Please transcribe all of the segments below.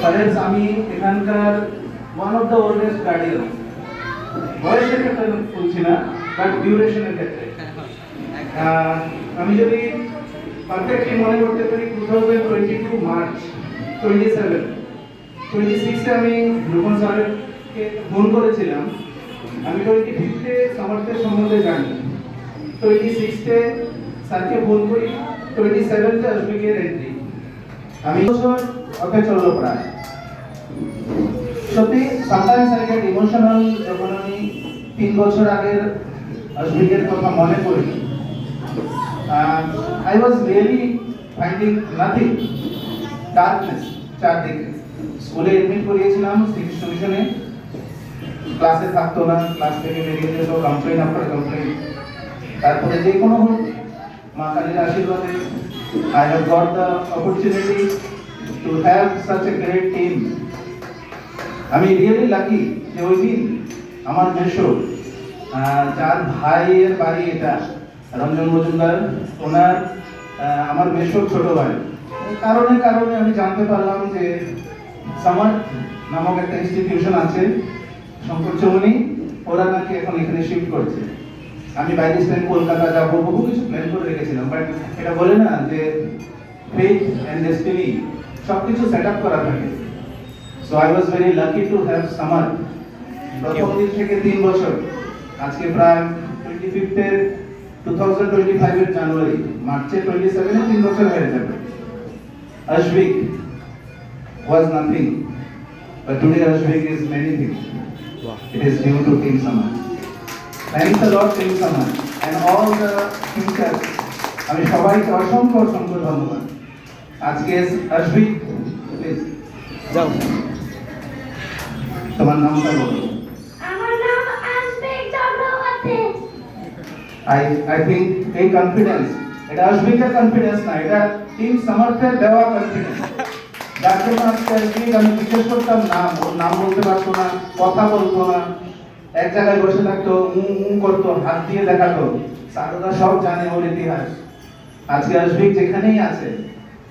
Parents আমি এখানকার one of the oldest guardian. বয়সের ক্ষেত্রে বলছি না, বাট ডিউরেশনের ক্ষেত্রে আমি যদি পারফেক্টলি মনে করতে পারি 2022 মার্চ 26 আমি রূপন স্যারকে ফোন করেছিলাম। আমি 25-এ সামর্থ্যের সম্বন্ধে জানি, 26-এ স্যারকে ফোন করি, 27-এ আশফিকের এন্ট্রি। আমি বছর হতে চললো প্রায়। সত্যি সামটাইমস আই গেট ইমোশনাল যখন আমি 3 বছর আগের আশফিকের কথা মনে করি। I was really finding nothing, darkness চারদিকে। স্কুলে এডমিট করিয়েছিলাম শ্রীকৃষ্ণ মিশনে, ক্লাসে থাকতো না, ক্লাস থেকে বেরিয়ে যেত, কমপ্লেন আফটার কমপ্লেন। তারপরে যে কোনো মা কালীর আশীর্বাদে I have got the opportunity to have such a great team. আমি রিয়েলি লাকি যে ওই দিন আমার মেশো, যার ভাইয়ের বাড়ি এটা, রঞ্জন মজুমদার, ওনার আমার মেশোর ছোট ভাই, কারণে আমি জানতে পারলাম যে সামার্থ নামক একটা ইনস্টিটিউশন আছে শঙ্কর চৌমনি, ওরা নাকি এখন এখানে শিফট করছে। আমি বাইরে স্ট্যান্ড কলকাতা যাবো, বহু কিছু প্ল্যান করে রেখেছিলাম, বাট এটা বলে না যে ফেট অ্যান্ড ডেস্টিনি সবকিছু সেট আপ করা থাকে। So I was very lucky to have Samarth. প্রথম দিন থেকে 3 বছর, আজকে প্রায় 2025 এর জানুয়ারি, মার্চে 27-এ 3 বছর হয়ে যাবে। Ashvik was nothing, but today Ashvik is many things. It is due to Team Samarth. Thanks a lot Team Samarth and all the teachers. আমি সবাইকে অসংখ্য ধন্যবাদ। আজকে Ashvik, প্লিজ যাও, তোমার নামটা বলো। আমার নাম আশফিক চক্রবর্তী। I think এই কনফিডেন্স, এটা আশফিকের কনফিডেন্স না, এটা টিম সামার্থের দেওয়া কনফিডেন্স। যার জন্য আজকে আশফিক, আমি জিজ্ঞেস করতাম নাম, ওর নাম বলতে পারতো না, কথা বলতো না, এক জায়গায় বসে থাকতো, করতো, হাত দিয়ে দেখাতো। সারদা সব জানে ওর ইতিহাস। আজকে আশফিক যেখানেই আছে,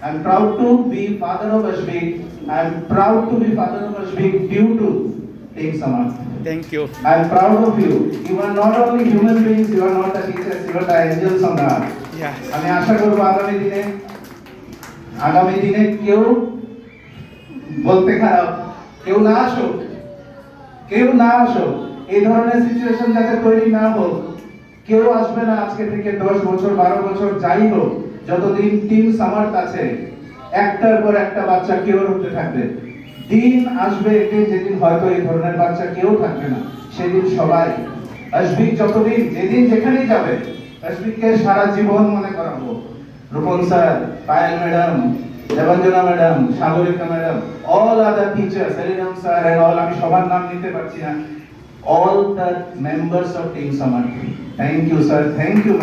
I am proud to be father of Ashvik. I am proud to be father of Ashvik due to Team Samarth. Thank you. I am proud of you. You are not only human beings, you are not the teachers, you are the angels on the earth. Yes. আমি আশা করব আগামী দিনে কেউ বলতে খারাপ, কেউ না আসো, এই ধরনের সিচুয়েশন যাতে তৈরি না হোক। কেউ আসবে না আজকে থেকে 10 বছর 12 বছর যাই হোক, যতদিন টিম সামার্থ আছে, একটার পর একটা বাচ্চা কেউ হতে থাকবে। দিন আসবে একদিন যেদিন হয়তো এই ধরনের বাচ্চা কেউ থাকবে না, সেদিন সবাই আশফিক যতদিন যেদিন যেখানেই যাবে, আশফিককে সারা জীবন মনে করাবো। Rupan sir, Payel madam, Debanjana madam, Sagarika madam, all other teachers, সেলিনাম স্যার এন্ড অল, আমি সবার নাম নিতে পারছি না, all the members of Team Samarth. Thank you sir, thank you.